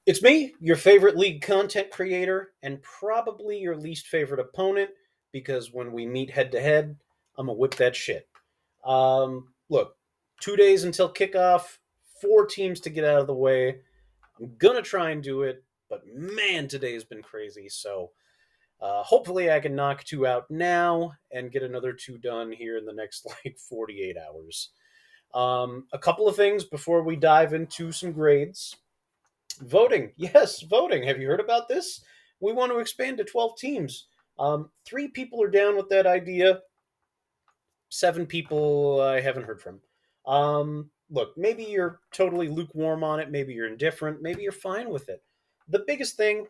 It's me, your favorite league content creator, and probably your least favorite opponent, because when we meet head to head, I'm gonna whip that shit. Look, 2 days until kickoff, four teams to get out of the way. I'm gonna try and do it, but man, today's been crazy. So hopefully, I can knock two out now and get another two done here in the next like 48 hours. A couple of things before we dive into some grades. Voting. Yes, voting. Have you heard about this? We want to expand to 12 teams. Three people are down with that idea. Seven people I haven't heard from. Look, maybe you're totally lukewarm on it. Maybe you're indifferent. Maybe you're fine with it. The biggest thing,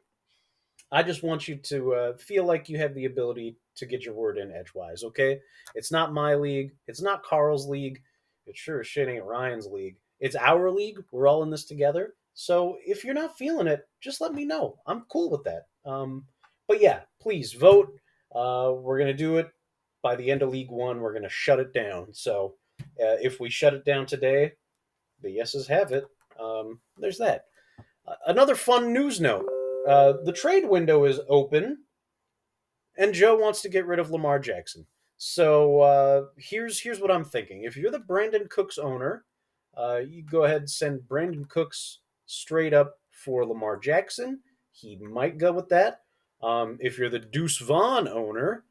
I just want you to feel like you have the ability to get your word in edgewise, okay? It's not my league. It's not Carl's league. It sure as shit ain't Ryan's league. It's our league. We're all in this together. So if you're not feeling it, just let me know. I'm cool with that. But yeah, please vote. We're going to do it by the end of League One. We're going to shut it down. So if we shut it down today, the yeses have it. There's that. Another fun news note. The trade window is open, and Joe wants to get rid of Lamar Jackson. So here's what I'm thinking. If you're the Brandon Cooks owner, you go ahead and send Brandon Cooks straight up for Lamar Jackson. He might go with that. If you're the Deuce Vaughn owner,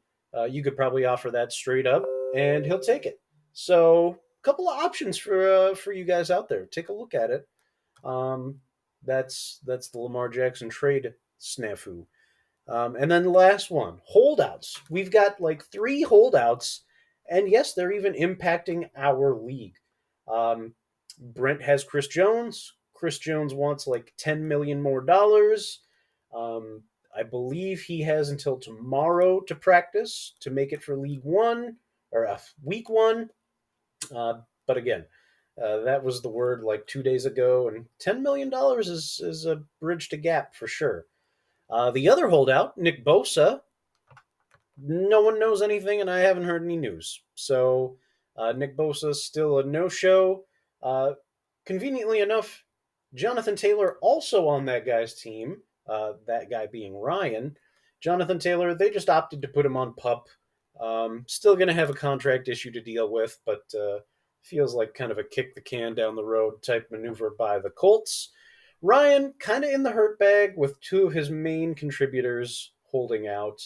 you could probably offer that straight up, and he'll take it. So a couple of options for you guys out there. Take a look at it. Um, that's the Lamar Jackson trade snafu. And then the last one, holdouts. We've got like three holdouts, and yes, they're even impacting our league. Um, Brent has Chris Jones. Chris Jones wants like 10 million more dollars. Um, I believe he has until tomorrow to practice to make it for League One or Week One. But again, that was the word like 2 days ago, and $10 million is a bridge to gap for sure. The other holdout, Nick Bosa, no one knows anything, and I haven't heard any news. So Nick Bosa is still a no-show. Conveniently enough, Jonathan Taylor also on that guy's team. That guy being Ryan. Jonathan Taylor, they just opted to put him on PUP. Still going to have a contract issue to deal with, but feels like kind of a kick the can down the road type maneuver by the Colts. Ryan kind of in the hurt bag with two of his main contributors holding out.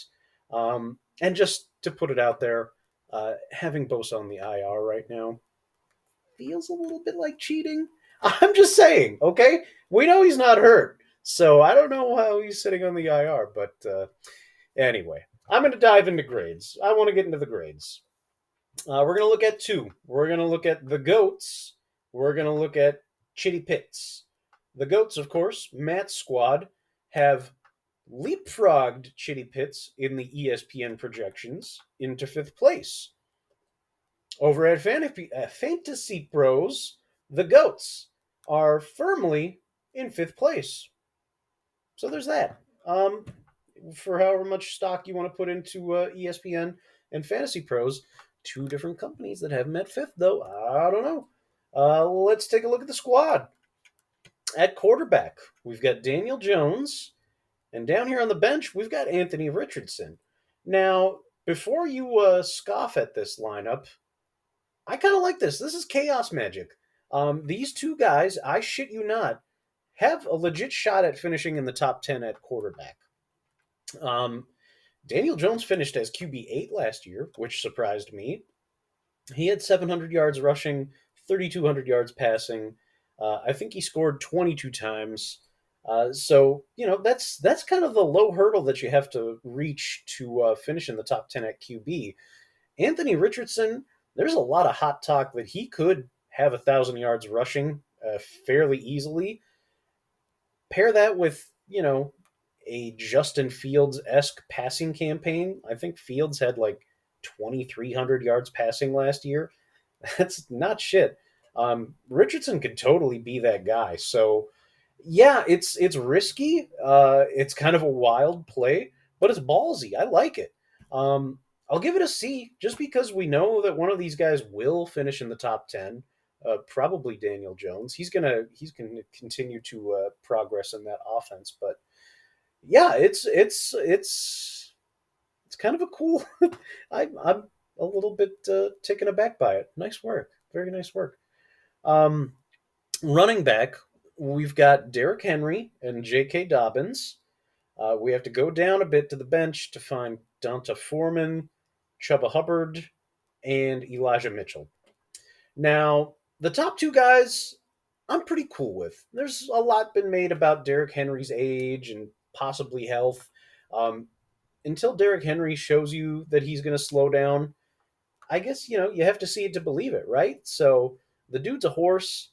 And just to put it out there, having Bosa on the IR right now feels a little bit like cheating. I'm just saying, okay? We know he's not hurt. So I don't know how he's sitting on the IR, but anyway, I'm going to dive into grades. I want to get into the grades. We're going to look at two. We're going to look at the GOATs. We're going to look at Chitty Pits. The GOATs, of course, Matt's squad, have leapfrogged Chitty Pits in the ESPN projections into fifth place. Over at Fantasy Pros, the GOATs are firmly in fifth place. So there's that. For however much stock you want to put into ESPN and Fantasy Pros, two different companies that have met fifth, though. I don't know. Let's take a look at the squad. At quarterback, we've got Daniel Jones, and down here on the bench, we've got Anthony Richardson. Now, before you scoff at this lineup, I kind of like this. This is chaos magic. These two guys, I shit you not, have a legit shot at finishing in the top 10 at quarterback. Daniel Jones finished as QB8 last year, which surprised me. He had 700 yards rushing, 3,200 yards passing. I think he scored 22 times. So that's kind of the low hurdle that you have to reach to finish in the top 10 at QB. Anthony Richardson, there's a lot of hot talk that he could have 1,000 yards rushing fairly easily. Pair that with a Justin Fields-esque passing campaign. I think Fields had like 2,300 yards passing last year. That's not shit. Richardson could totally be that guy. So, yeah, it's risky. It's kind of a wild play, but it's ballsy. I like it. I'll give it a C just because we know that one of these guys will finish in the top 10. probably Daniel Jones. He's gonna continue to progress in that offense. But yeah, it's kind of a cool. I'm a little bit taken aback by it. Nice work, very nice work. Um, Running back, we've got Derrick Henry and J.K. Dobbins. We have to go down a bit to the bench to find Donta Foreman, Chuba Hubbard, and Elijah Mitchell. Now, the top two guys, I'm pretty cool with. There's a lot been made about Derrick Henry's age and possibly health. Um, until Derrick Henry shows you that he's going to slow down, I guess you have to see it to believe it, right? So the dude's a horse.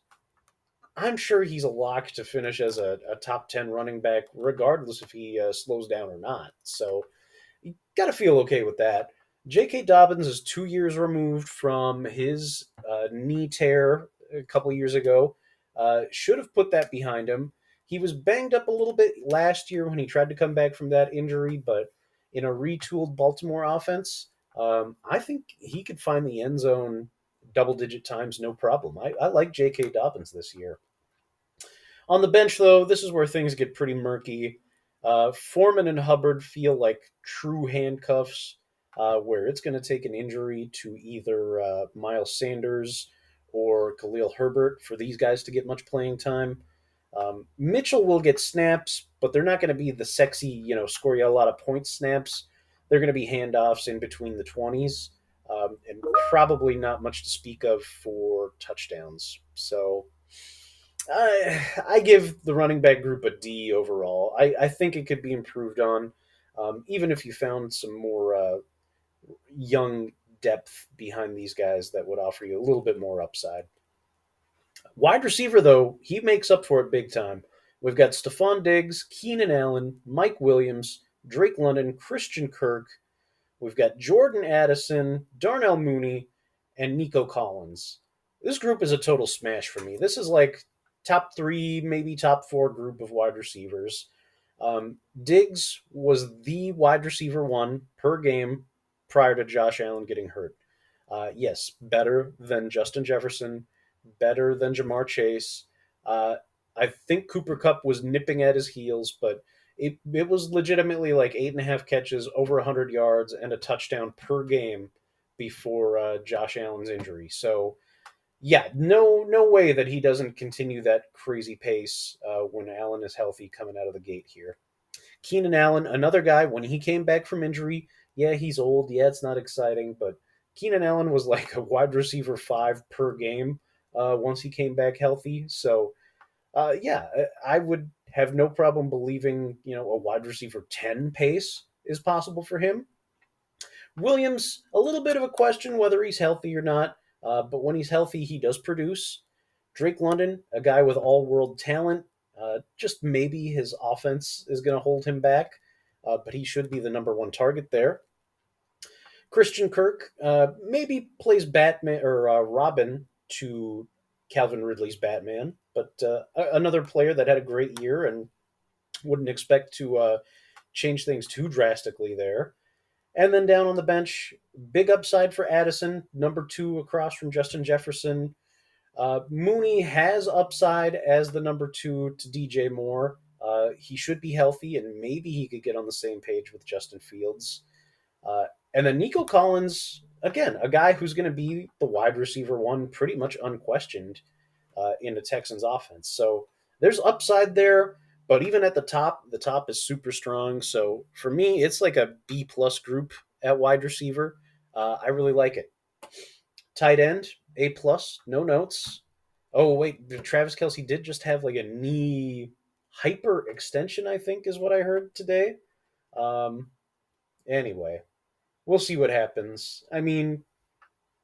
I'm sure he's a lock to finish as a top 10 running back, regardless if he slows down or not. So you got to feel okay with that. J.K. Dobbins is 2 years removed from his knee tear a couple of years ago. Should have put that behind him. He was banged up a little bit last year when he tried to come back from that injury, but in a retooled Baltimore offense, I think he could find the end zone double digit times no problem. I like J.K. Dobbins this year. On the bench, though, this is where things get pretty murky. Foreman and Hubbard feel like true handcuffs, where it's going to take an injury to either Miles Sanders or Khalil Herbert for these guys to get much playing time. Mitchell will get snaps, but they're not going to be the sexy, score you a lot of points snaps. They're going to be handoffs in between the 20s, and probably not much to speak of for touchdowns. So I give the running back group a D overall. I think it could be improved on, even if you found some more young depth behind these guys that would offer you a little bit more upside. Wide receiver, though, he makes up for it big time. We've got Stephon Diggs, Keenan Allen, Mike Williams, Drake London, Christian Kirk. We've got Jordan Addison, Darnell Mooney, and Nico Collins. This group is a total smash for me. This is like top three, maybe top four group of wide receivers. Diggs was the wide receiver one per game prior to Josh Allen getting hurt. Yes, better than Justin Jefferson, better than Jamar Chase. Uh, I think Cooper Cup was nipping at his heels, but it was legitimately like 8.5 catches, over 100 yards, and a touchdown per game before Josh Allen's injury. So yeah, no way that he doesn't continue that crazy pace when Allen is healthy coming out of the gate here. Keenan Allen, another guy, when he came back from injury, yeah, he's old. Yeah, it's not exciting, but Keenan Allen was like a wide receiver five per game once he came back healthy. So, yeah, I would have no problem believing, a wide receiver 10 pace is possible for him. Williams, a little bit of a question whether he's healthy or not, but when he's healthy, he does produce. Drake London, a guy with all world talent, just maybe his offense is going to hold him back, but he should be the number one target there. Christian Kirk maybe plays Batman or Robin to Calvin Ridley's Batman, but another player that had a great year and wouldn't expect to change things too drastically there. And then down on the bench, big upside for Addison, number two across from Justin Jefferson. Mooney has upside as the number two to DJ Moore. He should be healthy, and maybe he could get on the same page with Justin Fields. Uh, and then Nico Collins, again, a guy who's going to be the wide receiver one, pretty much unquestioned in the Texans offense. So there's upside there, but even at the top is super strong. So for me, it's like a B plus group at wide receiver. I really like it. Tight end, A plus, no notes. Oh wait, Travis Kelsey did just have like a knee hyper extension, I think is what I heard today. Um, anyway, we'll see what happens. I mean,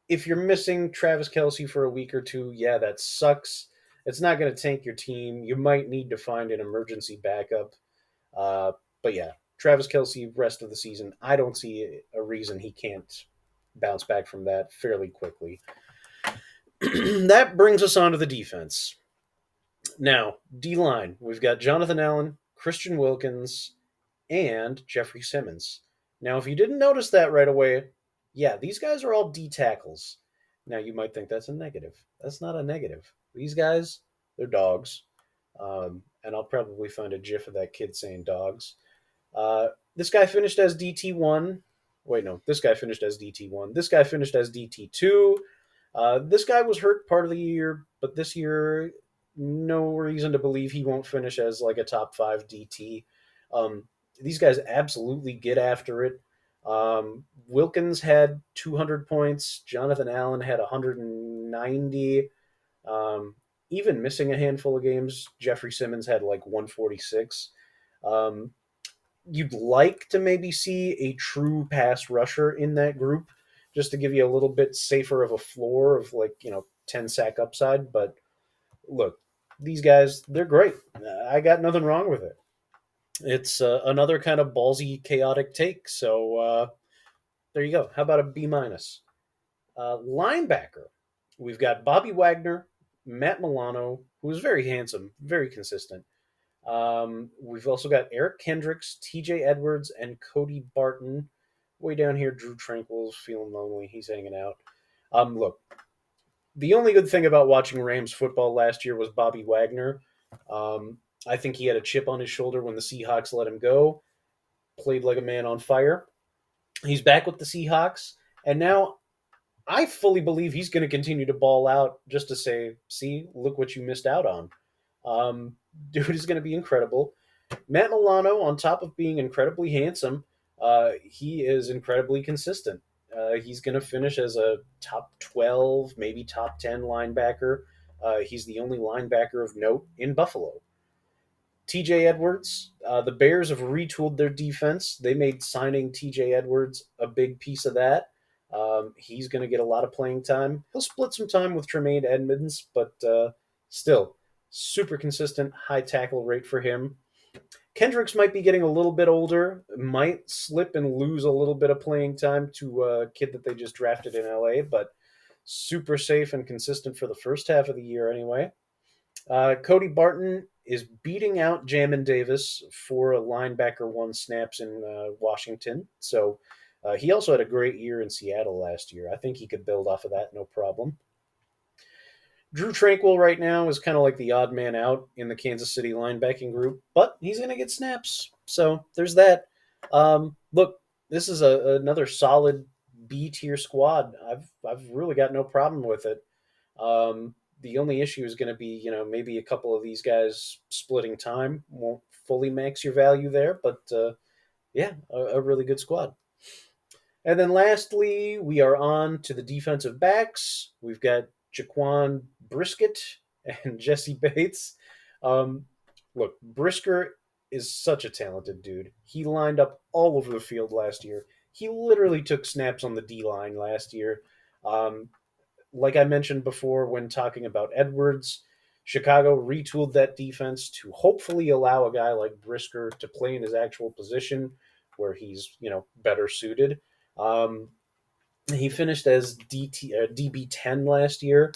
if you're missing Travis Kelsey for a week or two, yeah, that sucks. It's not going to tank your team. You might need to find an emergency backup. But yeah, Travis Kelsey, rest of the season, I don't see a reason he can't bounce back from that fairly quickly. That brings us on to the defense. Now, D line, we've got Jonathan Allen, Christian Wilkins, and Jeffrey Simmons. Now, if you didn't notice that right away, yeah, these guys are all D tackles. Now you might think that's a negative. That's not a negative. These guys, they're dogs. And I'll probably find a gif of that kid saying dogs. This guy finished as DT1. Wait, no, this guy finished as DT1. This guy finished as DT2. This guy was hurt part of the year, but this year, no reason to believe he won't finish as like a top five DT. Um, these guys absolutely get after it. Wilkins had 200 points. Jonathan Allen had 190. Um, Even missing a handful of games, Jeffrey Simmons had like 146. Um, you'd like to maybe see a true pass rusher in that group just to give you a little bit safer of a floor of like, 10 sack upside. But look, these guys, they're great. I got nothing wrong with it. It's another kind of ballsy, chaotic take. So there you go. How about a B minus? Linebacker. We've got Bobby Wagner, Matt Milano, who is very handsome, very consistent. We've also got Eric Kendricks, TJ Edwards, and Cody Barton. Way down here, Drew Tranquil's feeling lonely. He's hanging out. Look, the only good thing about watching Rams football last year was Bobby Wagner. Um, I think he had a chip on his shoulder when the Seahawks let him go. Played like a man on fire. He's back with the Seahawks, and now I fully believe he's going to continue to ball out just to say, see, look what you missed out on. Um, Dude is going to be incredible. Matt Milano, on top of being incredibly handsome, he is incredibly consistent. He's going to finish as a top 12, maybe top 10 linebacker. He's the only linebacker of note in Buffalo. TJ Edwards, the Bears have retooled their defense. They made signing TJ Edwards a big piece of that. He's going to get a lot of playing time. He'll split some time with Tremaine Edmonds, but still, super consistent, high tackle rate for him. Kendricks might be getting a little bit older, might slip and lose a little bit of playing time to a kid that they just drafted in LA, but super safe and consistent for the first half of the year anyway. Cody Barton is beating out Jamin Davis for a linebacker one snaps in Washington. So he also had a great year in Seattle last year. I think he could build off of that no problem. Drew Tranquil right now is kind of like the odd man out in the Kansas City linebacking group, but he's going to get snaps. So there's that. Look, this is another solid B tier squad. I've really got no problem with it. The only issue is going to be, maybe a couple of these guys splitting time won't fully max your value there, but yeah, a really good squad. And then lastly, we are on to the defensive backs. We've got Jaquan Brisket and Jesse Bates. Um, Look, Brisker is such a talented dude. He lined up all over the field last year. He literally took snaps on the D line last year. Um, like I mentioned before when talking about Edwards, Chicago retooled that defense to hopefully allow a guy like Brisker to play in his actual position where he's, better suited. Um, he finished as DB10 last year.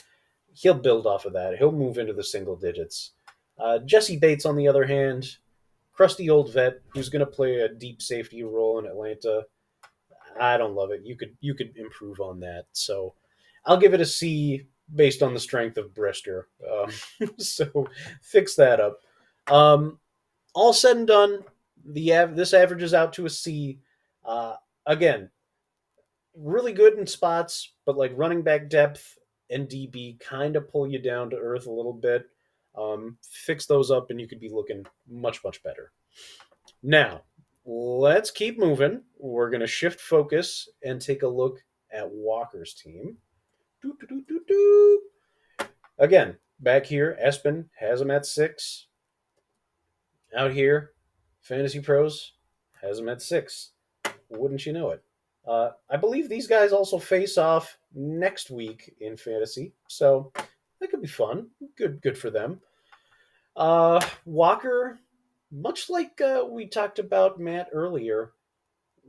He'll build off of that. He'll move into the single digits. Jesse Bates, on the other hand, crusty old vet who's going to play a deep safety role in Atlanta. I don't love it. You could improve on that. So I'll give it a C based on the strength of Brister. So fix that up. Um, all said and done, this averages out to a C. Again, really good in spots, but like running back depth and DB kind of pull you down to earth a little bit. Fix those up, and you could be looking much, much better. Now, let's keep moving. We're going to shift focus and take a look at Walker's team. Doo, doo, doo, doo, doo. Again, back here, Espen has him at 6. Out here, Fantasy Pros has him at 6. Wouldn't you know it? I believe these guys also face off next week in fantasy, so that could be fun. Good for them. Walker, much like we talked about Matt earlier,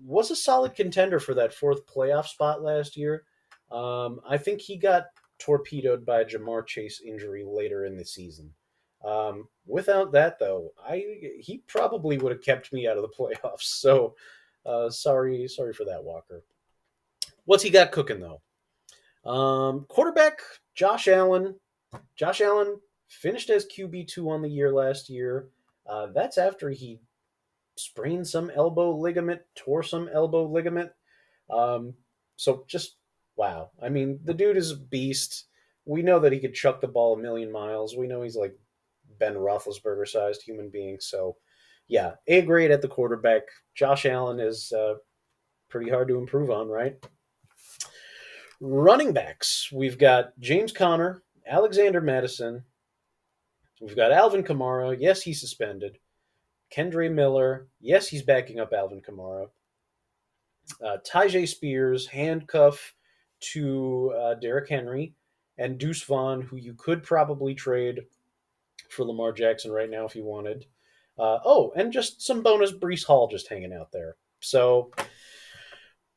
was a solid contender for that 4th playoff spot last year. I think he got torpedoed by a Jamar Chase injury later in the season. Without that, though, he probably would have kept me out of the playoffs. So sorry for that, Walker. What's he got cooking though? Quarterback Josh Allen. Josh Allen finished as QB2 on the year last year. That's after he sprained some elbow ligament, tore some elbow ligament. Um, so just wow. I mean, the dude is a beast. We know that he could chuck the ball a million miles. We know he's like Ben Roethlisberger sized human being. So yeah, A grade at the quarterback. Josh Allen is pretty hard to improve on, right? Running backs. We've got James Conner, Alexander Madison. We've got Alvin Kamara. Yes, he's suspended. Kendre Miller. Yes, he's backing up Alvin Kamara. Tyjae Spears, handcuff to Derrick Henry, and Deuce Vaughn, who you could probably trade for Lamar Jackson right now if you wanted. And just some bonus Brees Hall just hanging out there. So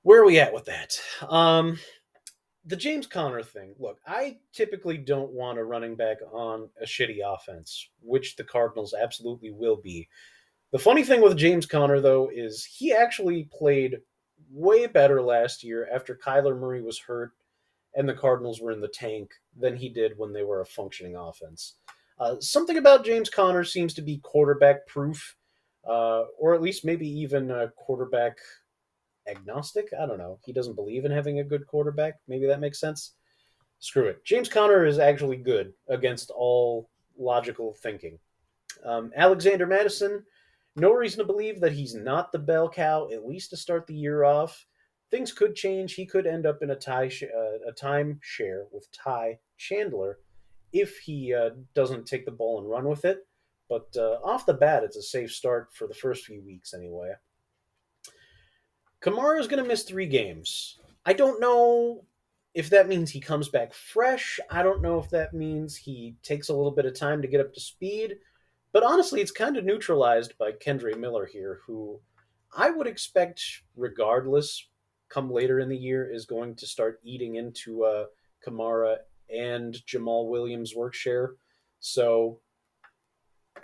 where are we at with that? The James Conner thing. Look, I typically don't want a running back on a shitty offense, which the Cardinals absolutely will be. The funny thing with James Conner, though, is he actually played way better last year after Kyler Murray was hurt and the Cardinals were in the tank than he did when they were a functioning offense. Something about James Conner seems to be quarterback proof, or at least maybe even quarterback agnostic. I don't know. He doesn't believe in having a good quarterback. Maybe that makes sense. Screw it. James Conner is actually good against all logical thinking. Alexander Madison, no reason to believe that he's not the bell cow, at least to start the year off. Things could change. He could end up in a time share with Ty Chandler if he doesn't take the ball and run with it. But off the bat, it's a safe start for the first few weeks anyway. Kamara is going to miss 3 games. I don't know if that means he comes back fresh. I don't know if that means he takes a little bit of time to get up to speed. But honestly, it's kind of neutralized by Kendre Miller here, who I would expect, regardless, come later in the year, is going to start eating into Kamara and Jamal Williams' work share. So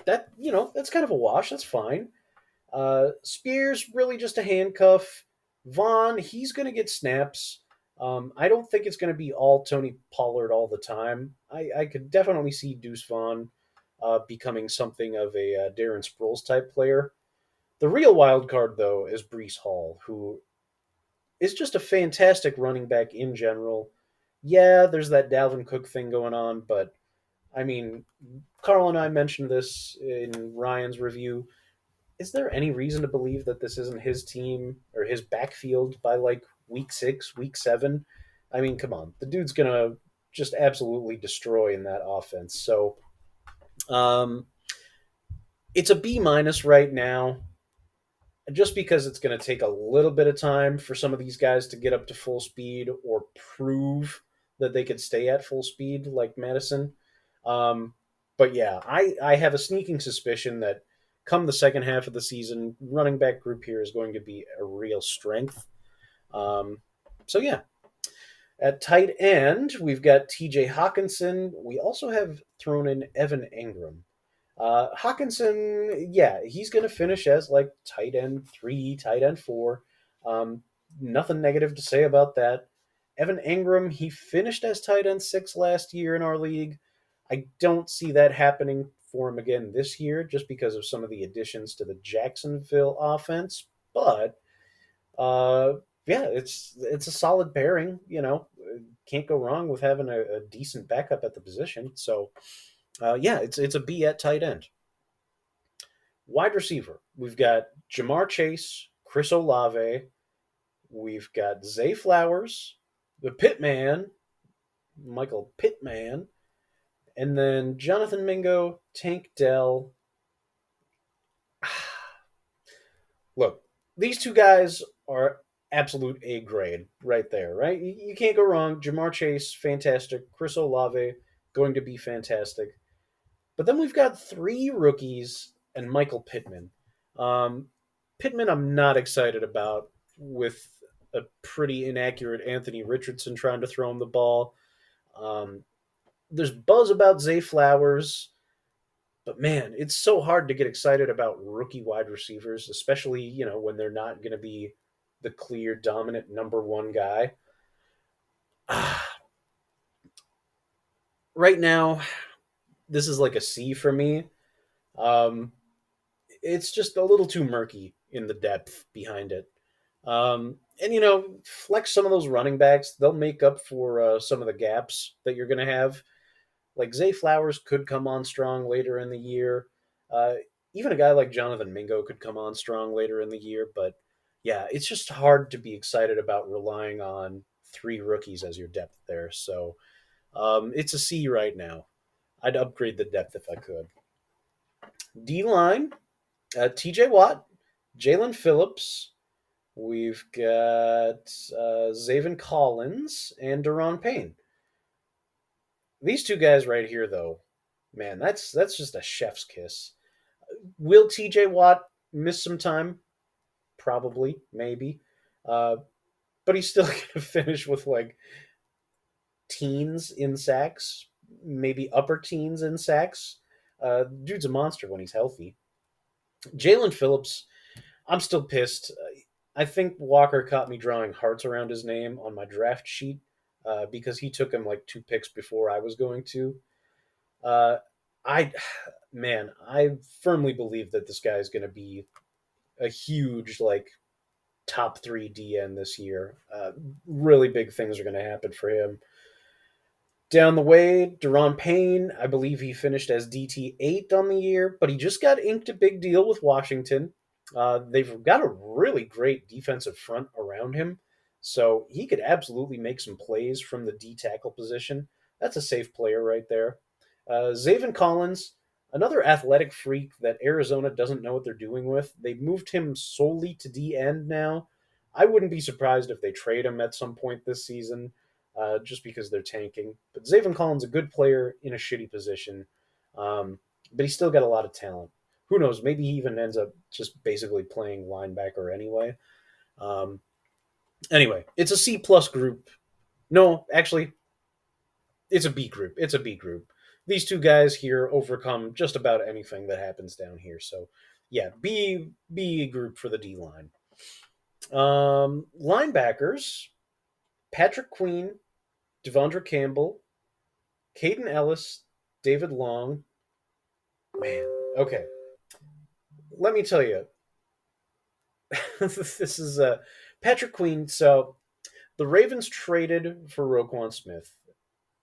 that's kind of a wash. That's fine. Spears really just a handcuff. Vaughn, he's going to get snaps. I don't think it's going to be all Tony Pollard all the time. I could definitely see Deuce Vaughn becoming something of a Darren Sproles type player. The real wild card, though, is Brees Hall, who is just a fantastic running back in general. Yeah, there's that Dalvin Cook thing going on, but I mean, Carl and I mentioned this in Ryan's review. Is there any reason to believe that this isn't his team or his backfield by like week 6, week 7? I mean, come on. The dude's going to just absolutely destroy in that offense. So um, it's a B minus right now, just because it's going to take a little bit of time for some of these guys to get up to full speed or prove that they could stay at full speed, like Madison. Um, but yeah, I have a sneaking suspicion that come the second half of the season, running back group here is going to be a real strength. Um, so yeah, at tight end, we've got TJ Hawkinson. We also have thrown in Evan Engram. Hawkinson, yeah, he's going to finish as like tight end 3, tight end 4. Um, Nothing negative to say about that. Evan Engram, he finished as tight end 6 last year in our league. I don't see that happening for him again this year just because of some of the additions to the Jacksonville offense. But uh, yeah, it's a solid pairing. Can't go wrong with having a decent backup at the position. So yeah, it's a B at tight end. Wide receiver, we've got Jamar Chase, Chris Olave, we've got Zay Flowers, the Pitman, Michael Pittman, and then Jonathan Mingo, Tank Dell. Look, these two guys are absolute A grade right there, right? You can't go wrong. Jamar Chase, fantastic. Chris Olave, going to be fantastic. But then we've got 3 rookies and Michael Pittman. Pittman, I'm not excited about with a pretty inaccurate Anthony Richardson trying to throw him the ball. Um, there's buzz about Zay Flowers, but man, it's so hard to get excited about rookie wide receivers, especially when they're not going to be the clear dominant number 1 guy. right now, this is like a C for me. Um, it's just a little too murky in the depth behind it. And flex some of those running backs. They'll make up for some of the gaps that you're going to have. Like Zay Flowers could come on strong later in the year. Uh, Even a guy like Jonathan Mingo could come on strong later in the year. But yeah, it's just hard to be excited about relying on three rookies as your depth there. So it's a C right now. I'd upgrade the depth if I could. D line, TJ Watt, Jalen Phillips. We've got Zaven Collins and Deron Payne. These two guys right here, though, man, that's just a chef's kiss. Will TJ Watt miss some time? Probably, maybe. Uh, but he's still going to finish with like teens in sacks, maybe upper teens in sacks. Dude's a monster when he's healthy. Jalen Phillips, I'm still pissed. I think Walker caught me drawing hearts around his name on my draft sheet because he took him like 2 picks before I was going to. Uh, I, man, I firmly believe that this guy is going to be a huge like top three DN this year. Really big things are going to happen for him. Down the way, Deron Payne, I believe he finished as DT8 on the year, but he just got inked a big deal with Washington. They've got a really great defensive front around him, so he could absolutely make some plays from the D tackle position. That's a safe player right there. Zaven Collins, another athletic freak that Arizona doesn't know what they're doing with. They've moved him solely to D end now. I wouldn't be surprised if they trade him at some point this season just because they're tanking. But Zaven Collins a good player in a shitty position, but he's still got a lot of talent. Who knows? Maybe he even ends up just basically playing linebacker anyway. Um, anyway, it's a C plus group. No, actually, it's a B group. It's a B group. These two guys here overcome just about anything that happens down here. So, yeah, B group for the D line. Linebackers: Patrick Queen, Devondre Campbell, Caden Ellis, David Long. Man, okay. Let me tell you, this is Patrick Queen. So the Ravens traded for Roquan Smith,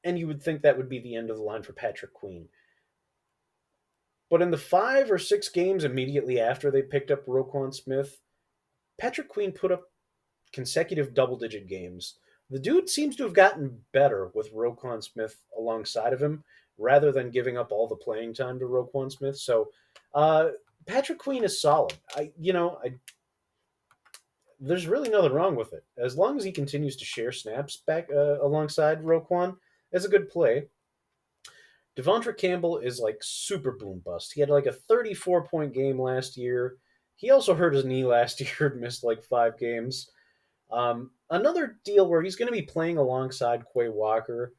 and you would think that would be the end of the line for Patrick Queen. But in the 5 or 6 games immediately after they picked up Roquan Smith, Patrick Queen put up consecutive double-digit games. The dude seems to have gotten better with Roquan Smith alongside of him, rather than giving up all the playing time to Roquan Smith. So, uh, Patrick Queen is solid. There's really nothing wrong with it as long as he continues to share snaps back alongside Roquan. It's a good play. Devondre Campbell is like super boom bust. He had like a 34-point game last year. He also hurt his knee last year and missed like 5 games. Another deal where he's going to be playing alongside Quay Walker.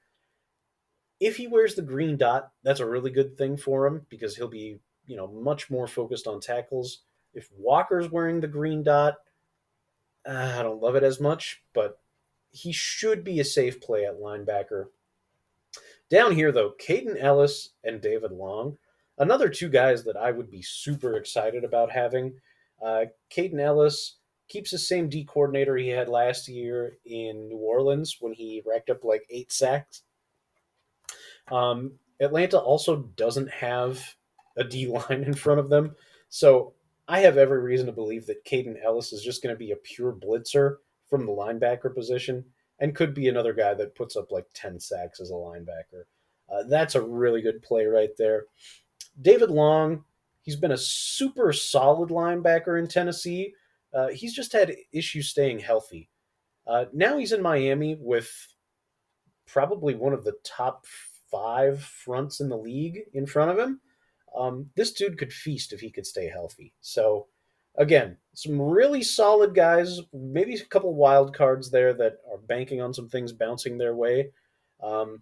If he wears the green dot, that's a really good thing for him because he'll be, much more focused on tackles. If Walker's wearing the green dot, I don't love it as much, but he should be a safe play at linebacker. Down here, though, Caden Ellis and David Long, another two guys that I would be super excited about having. Caden Ellis keeps the same D coordinator he had last year in New Orleans when he racked up like 8 sacks. Atlanta also doesn't have a D line in front of them. So I have every reason to believe that Caden Ellis is just going to be a pure blitzer from the linebacker position and could be another guy that puts up like 10 sacks as a linebacker. That's a really good play right there. David Long, he's been a super solid linebacker in Tennessee. He's just had issues staying healthy. Now he's in Miami with probably one of the top 5 fronts in the league in front of him. This dude could feast if he could stay healthy. So, again, some really solid guys, maybe a couple wild cards there that are banking on some things bouncing their way. Um,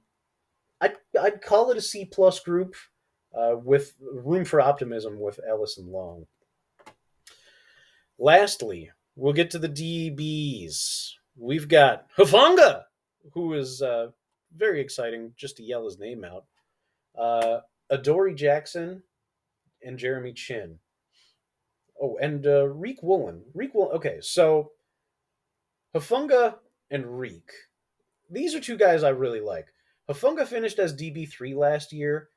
I'd call it a C plus group with room for optimism with Ellis and Long. Lastly, we'll get to the DBs. We've got Hufanga, who is very exciting just to yell his name out. Uh, Adoree Jackson and Jeremy Chin. Oh, and Reek Woolen. Reek Woolen. Okay, so Hafunga and Reek. These are two guys I really like. Hafunga finished as DB3 last year,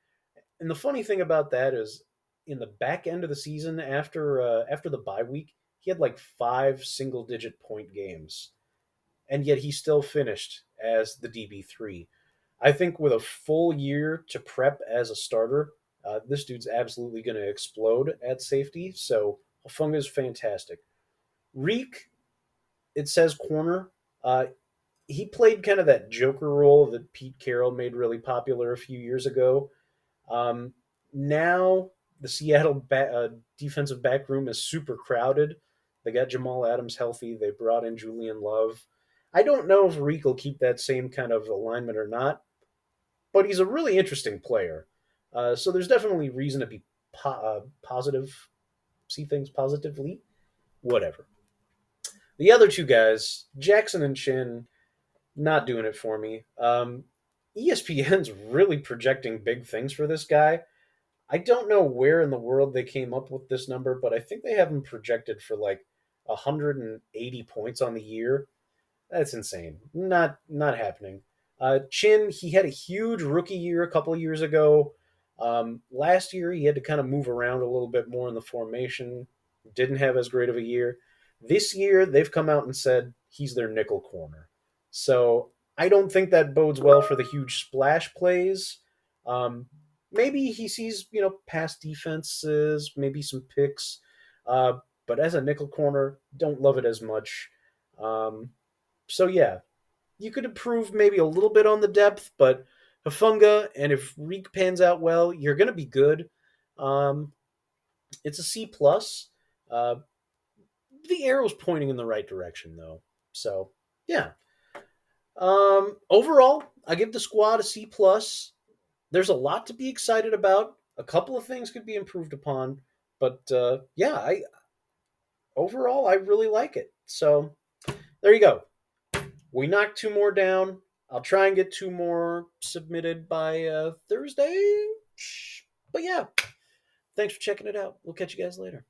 and the funny thing about that is, in the back end of the season, after the bye week, he had like 5 single-digit point games, and yet he still finished as the DB3. I think with a full year to prep as a starter, this dude's absolutely going to explode at safety. So Hafunga is fantastic. Reek, it says corner. Uh, he played kind of that Joker role that Pete Carroll made really popular a few years ago. Um, Now the defensive back room is super crowded. They got Jamal Adams healthy. They brought in Julian Love. I don't know if Reek will keep that same kind of alignment or not, but he's a really interesting player. So there's definitely reason to be positive, see things positively. Whatever. The other two guys, Jackson and Chin, not doing it for me. ESPN's really projecting big things for this guy. I don't know where in the world they came up with this number, but I think they have him projected for like 180 points on the year. That's insane. Not happening. Chin, he had a huge rookie year a couple of years ago. Last year, he had to kind of move around a little bit more in the formation. Didn't have as great of a year. This year, they've come out and said he's their nickel corner. So I don't think that bodes well for the huge splash plays. Um, Maybe he sees, past defenses, maybe some picks. But as a nickel corner, don't love it as much. Um, so yeah, you could improve maybe a little bit on the depth, but Hafunga and if Reek pans out well, you're going to be good. Um, it's a C plus. Uh, the arrow's pointing in the right direction though, so yeah. Overall, I give the squad a C plus. There's a lot to be excited about. A couple of things could be improved upon, but yeah, I overall I really like it. So there you go. We knocked two more down. I'll try and get two more submitted by Thursday. But yeah, thanks for checking it out. We'll catch you guys later.